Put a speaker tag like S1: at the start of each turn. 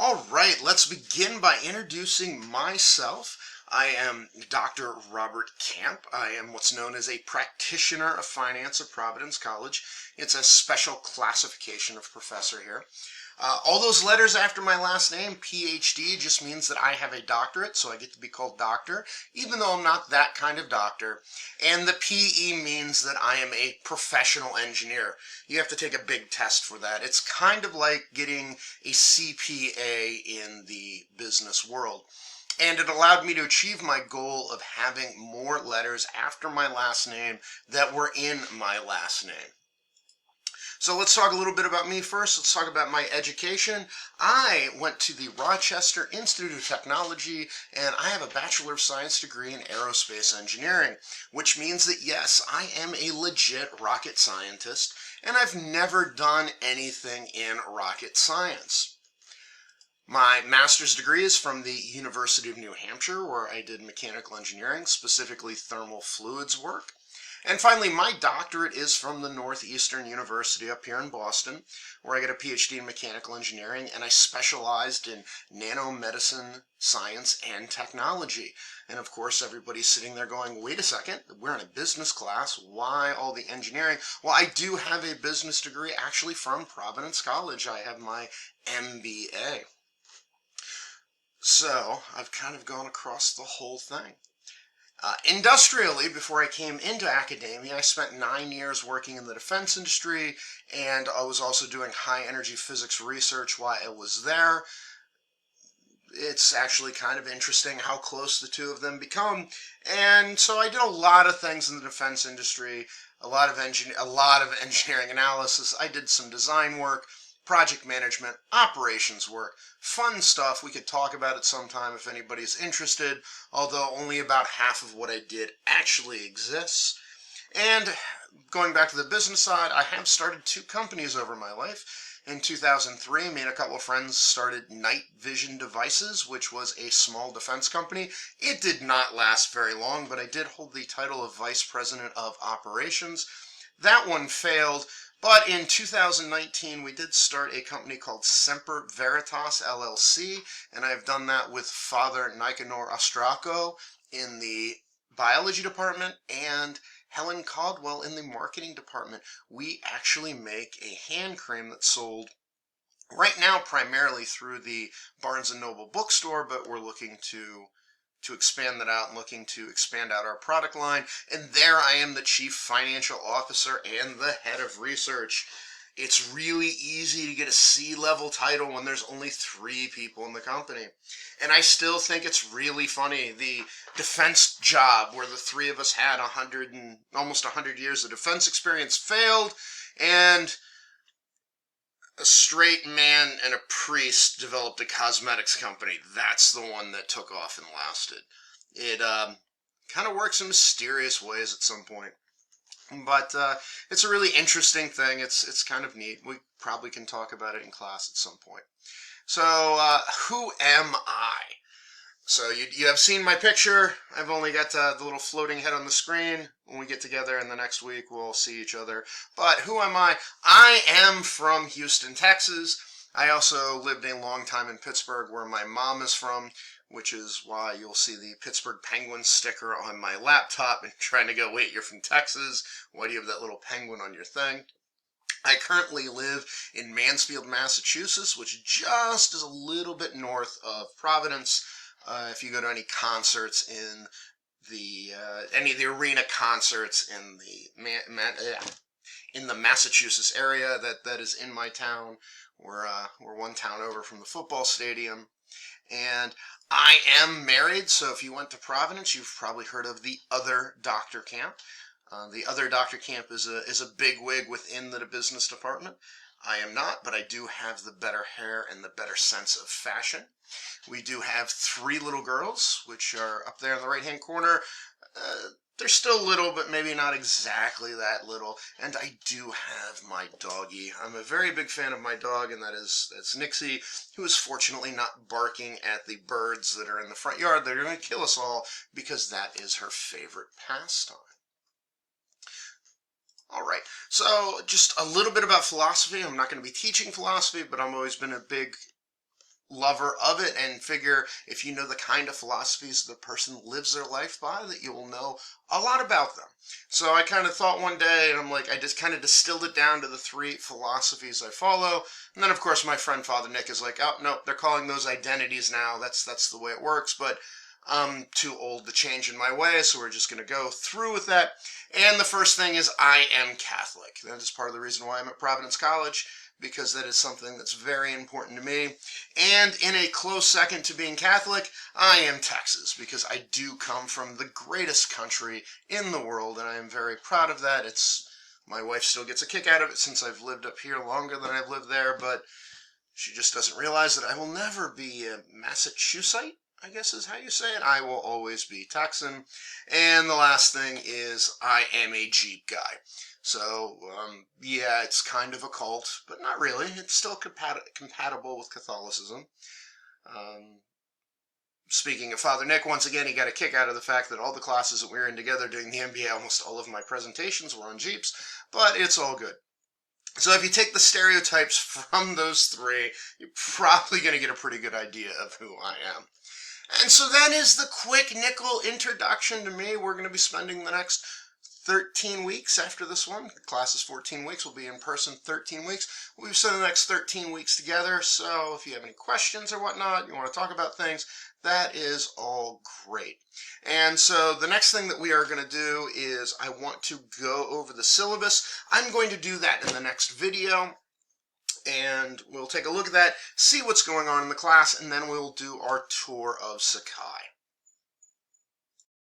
S1: All right, let's begin by introducing myself. I am Dr. Robert Camp. I am what's known as a practitioner of finance at Providence College. It's a special classification of professor here. All those letters after my last name, PhD, just means that I have a doctorate, so I get to be called doctor, even though I'm not that kind of doctor. And the PE means that I am a professional engineer. You have to take a big test for that. It's kind of like getting a CPA in the business world. And it allowed me to achieve my goal of having more letters after my last name that were in my last name. So let's talk a little bit about me first. Let's talk about my education. I went to the Rochester Institute of Technology, and I have a Bachelor of Science degree in aerospace engineering, which means that yes, I am a legit rocket scientist, and I've never done anything in rocket science. My master's degree is from the University of New Hampshire, where I did mechanical engineering, specifically thermal fluids work. And finally, my doctorate is from the Northeastern University up here in Boston, where I got a PhD in mechanical engineering, and I specialized in nanomedicine, science, and technology. And of course, everybody's sitting there going, wait a second, we're in a business class, why all the engineering? Well, I do have a business degree actually from Providence College. I have my MBA. So, I've kind of gone across the whole thing. Industrially, before I came into academia, I spent 9 years working in the defense industry, and I was also doing high energy physics research while I was there. It's actually kind of interesting how close the two of them become. And so I did a lot of things in the defense industry, a lot of engineering analysis. I did some design work, project management, operations work, fun stuff. We could talk about it sometime if anybody's interested, although only about half of what I did actually exists. And going back to the business side, I have started 2 companies over my life. In 2003, me and a couple of friends started Night Vision Devices, which was a small defense company. It did not last very long, but I did hold the title of Vice President of Operations. That one failed. But in 2019, we did start a company called Semper Veritas LLC, and I've done that with Father Nicanor Ostraco in the biology department and Helen Caldwell in the marketing department. We actually make a hand cream that's sold right now primarily through the Barnes & Noble bookstore, but we're looking to expand that out and looking to expand out our product line. And there I am the Chief Financial Officer and the Head of Research. It's really easy to get a C-level title when there's only 3 people in the company. And I still think it's really funny. The defense job where the 3 of us had almost 100 years of defense experience failed, and a straight man and a priest developed a cosmetics company. That's the one that took off and lasted. It kind of works in mysterious ways at some point. But it's a really interesting thing. It's kind of neat. We probably can talk about it in class at some point. So, who am I? So you have seen my picture. I've only got the little floating head on the screen. When we get together in the next week, we'll see each other. But who am I? I am from Houston, Texas. I also lived a long time in Pittsburgh, where my mom is from, which is why you'll see the Pittsburgh Penguins sticker on my laptop and trying to go, wait, you're from Texas? Why do you have that little penguin on your thing? I currently live in Mansfield, Massachusetts, which just is a little bit north of Providence. If you go to any concerts in any of the arena concerts in the Massachusetts area, that is in my town. We're one town over from the football stadium, and I am married. So if you went to Providence, you've probably heard of the Other Dr. Camp. The Other Dr. Camp is a bigwig within the business department. I am not, but I do have the better hair and the better sense of fashion. We do have 3 little girls, which are up there in the right-hand corner. They're still little, but maybe not exactly that little. And I do have my doggie. I'm a very big fan of my dog, and that's Nixie, who is fortunately not barking at the birds that are in the front yard that are going to kill us all, because that is her favorite pastime. All right, so just a little bit about philosophy. I'm not going to be teaching philosophy, but I've always been a big lover of it and figure if you know the kind of philosophies the person lives their life by, that you will know a lot about them. So I kind of thought one day, and I'm like, I just kind of distilled it down to the 3 philosophies I follow. And then, of course, my friend Father Nick is like, oh, no, they're calling those identities now. That's the way it works. But I'm too old to change in my ways, so we're just going to go through with that. And the first thing is I am Catholic. That is part of the reason why I'm at Providence College, because that is something that's very important to me. And in a close second to being Catholic, I am Texas, because I do come from the greatest country in the world, and I am very proud of that. My wife still gets a kick out of it since I've lived up here longer than I've lived there, but she just doesn't realize that I will never be a Massachusettsite, I guess is how you say it. I will always be Texan. And the last thing is I am a Jeep guy. So, yeah, it's kind of a cult, but not really. It's still compatible with Catholicism. Speaking of Father Nick, once again, he got a kick out of the fact that all the classes that we were in together during the MBA, almost all of my presentations were on Jeeps, but it's all good. So if you take the stereotypes from those 3, you're probably going to get a pretty good idea of who I am. And so that is the quick nickel introduction to me. We're going to be spending the next 13 weeks after this one. The class is 14 weeks. We'll be in person 13 weeks. We'll spend the next 13 weeks together. So if you have any questions or whatnot, you want to talk about things, that is all great. And so the next thing that we are going to do is I want to go over the syllabus. I'm going to do that in the next video. And we'll take a look at that, see what's going on in the class, and then we'll do our tour of Sakai.